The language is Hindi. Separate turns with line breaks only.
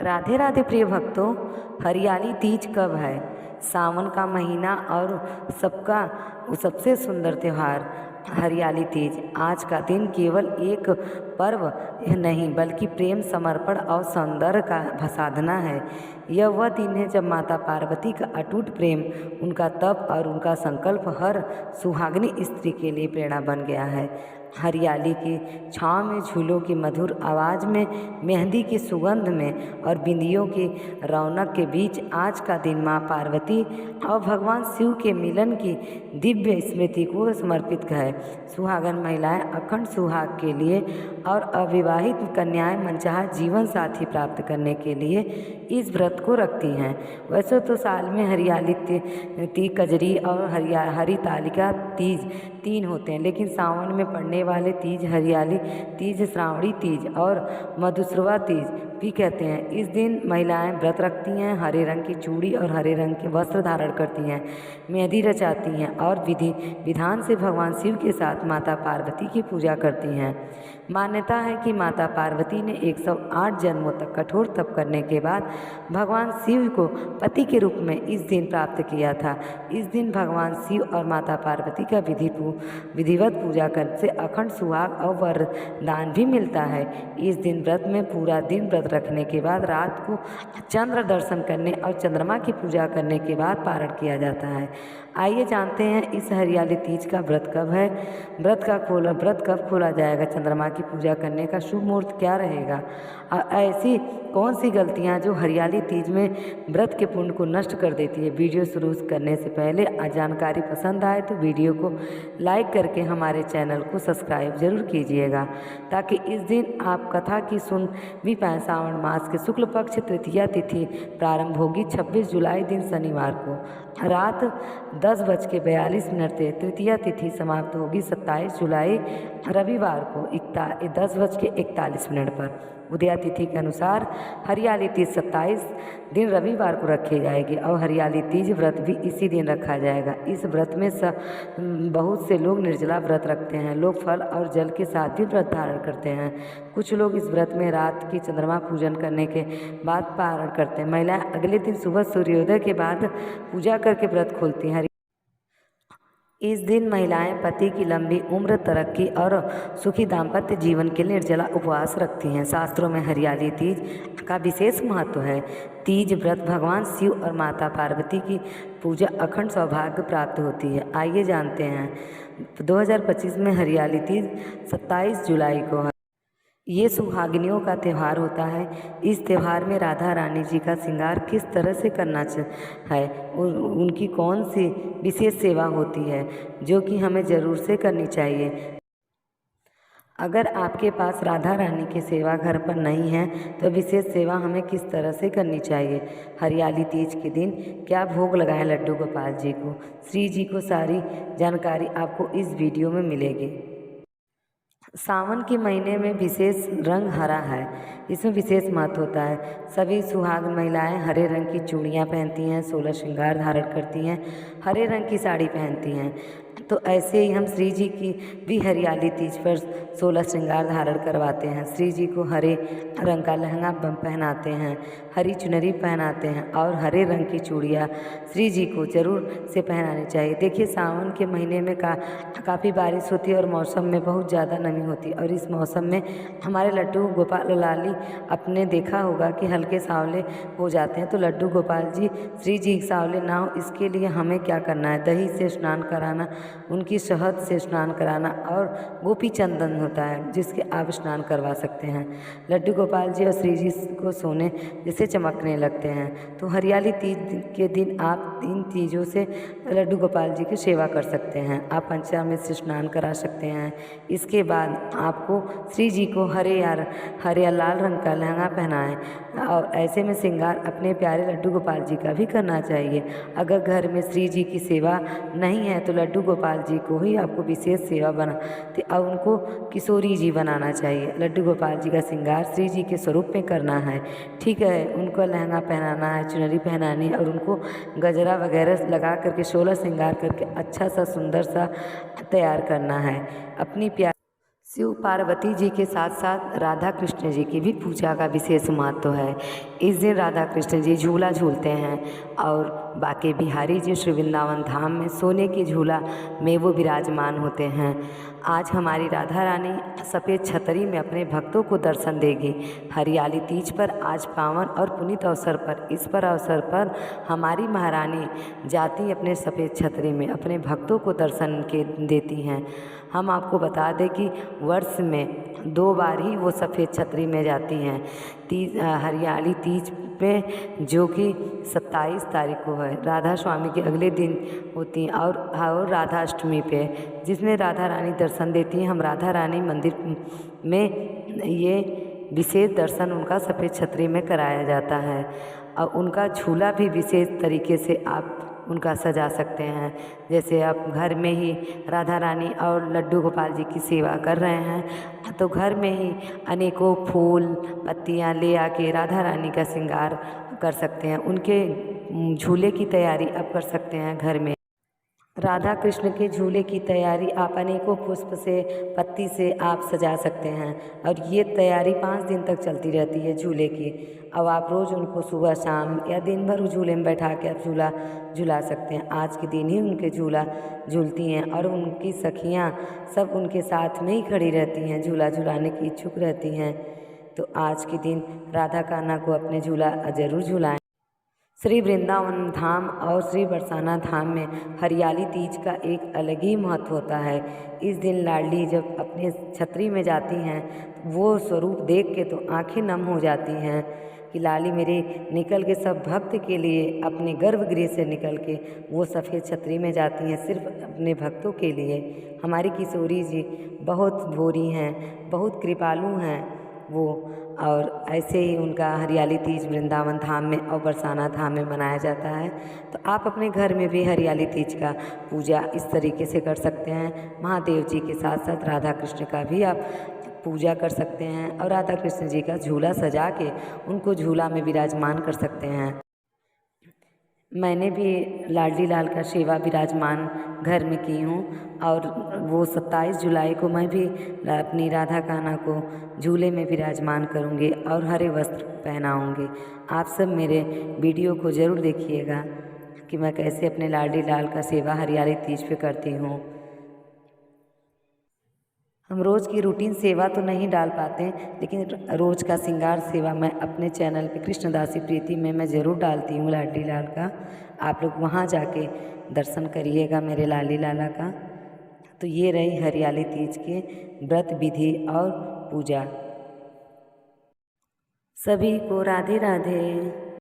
राधे राधे प्रिय भक्तों, हरियाली तीज कब है? सावन का महीना और सबसे सुंदर त्यौहार हरियाली तीज। आज का दिन केवल एक पर्व नहीं बल्कि प्रेम, समर्पण और सौंदर्य का साधना है। यह वह दिन है जब माता पार्वती का अटूट प्रेम, उनका तप और उनका संकल्प हर सुहागिनी स्त्री के लिए प्रेरणा बन गया है। हरियाली की छाँव में, झूलों की मधुर आवाज़ में, मेहंदी की सुगंध में और बिंदियों की रौनक के बीच आज का दिन माँ पार्वती और भगवान शिव के मिलन की दिव्य स्मृति को समर्पित है। सुहागन महिलाएं अखंड सुहाग के लिए और अविवाहित कन्याएं मनचाहा जीवन साथी प्राप्त करने के लिए इस व्रत को रखती हैं। वैसे तो साल में हरियाली तीज, कजरी और हरितालिका तीज 3 होते हैं, लेकिन सावन में पड़ने वाले तीज हरियाली तीज, श्रावणी तीज और मधुश्रवा तीज भी कहते हैं। इस दिन महिलाएं व्रत रखती हैं, हरे रंग की चूड़ी और हरे रंग के वस्त्र धारण करती हैं, मेहंदी रचाती हैं और विधि विधान से भगवान शिव के साथ माता पार्वती की पूजा करती हैं। मान्यता है कि माता पार्वती ने 108 जन्मों तक कठोर तप करने के बाद भगवान शिव को पति के रूप में इस दिन प्राप्त किया था। इस दिन भगवान शिव और माता पार्वती का विधिवत पूजा करने से अखंड सुहाग और वरदान भी मिलता है। इस दिन व्रत में पूरा दिन व्रत रखने के बाद रात को चंद्र दर्शन करने और चंद्रमा की पूजा करने के बाद पारण किया जाता है। आइए जानते हैं इस हरियाली तीज का व्रत कब है, व्रत कब खोला जाएगा, चंद्रमा की पूजा करने का शुभ मुहूर्त क्या रहेगा, ऐसी कौन सी गलतियां जो हरियाली तीज में व्रत के पुण्य को नष्ट कर देती है। वीडियो शुरू करने से पहले जानकारी पसंद आए तो वीडियो को लाइक करके हमारे चैनल को सब्सक्राइब जरूर कीजिएगा, ताकि इस दिन आप कथा की सुन भी पाएँ। सावन मास के शुक्ल पक्ष तृतीया तिथि प्रारंभ होगी 26 जुलाई दिन शनिवार को रात 10:42 से। तृतीया तिथि समाप्त होगी 27 जुलाई रविवार को 10:41 पर। उदया तिथि के अनुसार हरियाली तीज 27 दिन रविवार को रखी जाएगी और हरियाली तीज व्रत भी इसी दिन रखा जाएगा। इस व्रत में बहुत से लोग निर्जला व्रत रखते हैं। लोग फल और जल के साथ भी व्रत धारण करते हैं। कुछ लोग इस व्रत में रात की चंद्रमा पूजन करने के बाद पारण करते हैं। महिलाएं अगले दिन सुबह सूर्योदय के बाद पूजा करके व्रत खोलती हैं। इस दिन महिलाएं पति की लंबी उम्र, तरक्की और सुखी दाम्पत्य जीवन के लिए निर्जला उपवास रखती हैं। शास्त्रों में हरियाली तीज का विशेष महत्व है। तीज व्रत भगवान शिव और माता पार्वती की पूजा अखंड सौभाग्य प्राप्त होती है। आइए जानते हैं 2025 में हरियाली तीज 27 जुलाई को है। ये सुहागिनियों का त्यौहार होता है। इस त्यौहार में राधा रानी जी का श्रृंगार किस तरह से करना है, उनकी कौन सी विशेष सेवा होती है जो कि हमें ज़रूर से करनी चाहिए। अगर आपके पास राधा रानी की सेवा घर पर नहीं है तो विशेष सेवा हमें किस तरह से करनी चाहिए। हरियाली तीज के दिन क्या भोग लगाएं लड्डू गोपाल जी को, श्री जी को, सारी जानकारी आपको इस वीडियो में मिलेगी। सावन के महीने में विशेष रंग हरा है, इसमें विशेष महत्व होता है। सभी सुहागन महिलाएं हरे रंग की चूड़ियाँ पहनती हैं, 16 श्रृंगार धारण करती हैं, हरे रंग की साड़ी पहनती हैं। तो ऐसे ही हम श्री जी की भी हरियाली तीज पर 16 श्रृंगार धारण करवाते हैं। श्री जी को हरे रंग का लहंगा पहनाते हैं, हरी चुनरी पहनाते हैं और हरे रंग की चूड़ियाँ श्री जी को जरूर से पहनानी चाहिए। देखिए, सावन के महीने में काफ़ी बारिश होती है और मौसम में बहुत ज़्यादा नमी होती है, और इस मौसम में हमारे लड्डू गोपाल लाली आपने देखा होगा कि हल्के सांवले हो जाते हैं। तो लड्डू गोपाल जी श्री जी सांवले ना हो, इसके लिए हमें क्या करना है, दही से स्नान कराना, उनकी शहद से स्नान कराना और गोपी चंदन होता है जिसके आप स्नान करवा सकते हैं। लड्डू गोपाल जी और श्री जी को सोने जैसे चमकने लगते हैं। तो हरियाली तीज के दिन आप इन चीज़ों से लड्डू गोपाल जी की सेवा कर सकते हैं। आप पंचामृत से स्नान करा सकते हैं। इसके बाद आपको श्री जी को हरे या लाल रंग का लहंगा पहनाएं और ऐसे में श्रृंगार अपने प्यारे लड्डू गोपाल जी का भी करना चाहिए। अगर घर में श्री जी की सेवा नहीं है तो लड्डू गोपाल जी को ही आपको विशेष सेवा और उनको किशोरी जी बनाना चाहिए। लड्डू गोपाल जी का श्रृंगार श्री जी के स्वरूप में करना है, ठीक है। उनको लहंगा पहनाना है, चुनरी पहनानी है और उनको गजरा वगैरह लगा करके 16 श्रृंगार करके अच्छा सा सुंदर सा तैयार करना है। अपनी शिव पार्वती जी के साथ साथ राधा कृष्ण जी की भी पूजा का विशेष महत्व है। इस दिन राधा कृष्ण जी झूला झूलते हैं और बाके बिहारी जी श्री वृंदावन धाम में सोने की झूला में वो विराजमान होते हैं। आज हमारी राधा रानी सफ़ेद छतरी में अपने भक्तों को दर्शन देगी। हरियाली तीज पर आज पावन और पुनीत अवसर पर अवसर पर हमारी महारानी जाती अपने सफ़ेद छतरी में अपने भक्तों को दर्शन के देती हैं। हम आपको बता दें कि वर्ष में 2 बार ही वो सफ़ेद छतरी में जाती हैं। हरियाली तीज पे जो कि 27 तारीख को है, राधा स्वामी के अगले दिन होती हैं, और राधा अष्टमी पे जिसमें राधा रानी दर्शन देती हैं। हम राधा रानी मंदिर में ये विशेष दर्शन उनका सफ़ेद छतरी में कराया जाता है और उनका झूला भी विशेष तरीके से आप उनका सजा सकते हैं। जैसे आप घर में ही राधा रानी और लड्डू गोपाल जी की सेवा कर रहे हैं तो घर में ही अनेकों फूल पत्तियां ले आके राधा रानी का श्रृंगार कर सकते हैं। उनके झूले की तैयारी आप कर सकते हैं घर में। राधा कृष्ण के झूले की तैयारी आप अनेकों पुष्प से पत्ती से आप सजा सकते हैं और ये तैयारी 5 दिन तक चलती रहती है झूले की। अब आप रोज़ उनको सुबह शाम या दिन भर झूले में बैठा के आप झूला झुला सकते हैं। आज के दिन ही उनके झूला झूलती हैं और उनकी सखियाँ सब उनके साथ में ही खड़ी रहती हैं, झूला झुलाने की इच्छुक रहती हैं। तो आज के दिन राधा कान्हा को अपने झूला ज़रूर झुलाएं। श्री वृंदावन धाम और श्री बरसाना धाम में हरियाली तीज का एक अलग ही महत्व होता है। इस दिन लाडली जब अपने छतरी में जाती हैं वो स्वरूप देख के तो आंखें नम हो जाती हैं कि लाली मेरे निकल के सब भक्त के लिए अपने गर्भगृह से निकल के वो सफ़ेद छतरी में जाती हैं सिर्फ अपने भक्तों के लिए। हमारी किशोरी जी बहुत भोरी हैं, बहुत कृपालु हैं वो, और ऐसे ही उनका हरियाली तीज वृंदावन धाम में और बरसाना धाम में मनाया जाता है। तो आप अपने घर में भी हरियाली तीज का पूजा इस तरीके से कर सकते हैं। महादेव जी के साथ साथ राधा कृष्ण का भी आप पूजा कर सकते हैं और राधा कृष्ण जी का झूला सजा के उनको झूला में विराजमान कर सकते हैं। मैंने भी लाडली लाल का सेवा विराजमान घर में की हूँ और वो 27 जुलाई को मैं भी अपनी राधा कान्हा को झूले में विराजमान करूँगी और हरे वस्त्र पहनाऊँगी। आप सब मेरे वीडियो को ज़रूर देखिएगा कि मैं कैसे अपने लाडली लाल का सेवा हरियाली तीज पे करती हूँ। हम रोज़ की रूटीन सेवा तो नहीं डाल पाते लेकिन रोज़ का श्रृंगार सेवा मैं अपने चैनल पे कृष्णदासी प्रीति में मैं ज़रूर डालती हूँ लाडली लाल का। आप लोग वहाँ जाके दर्शन करिएगा मेरे लाडली लाला का। तो ये रही हरियाली तीज के व्रत विधि और पूजा। सभी को राधे राधे।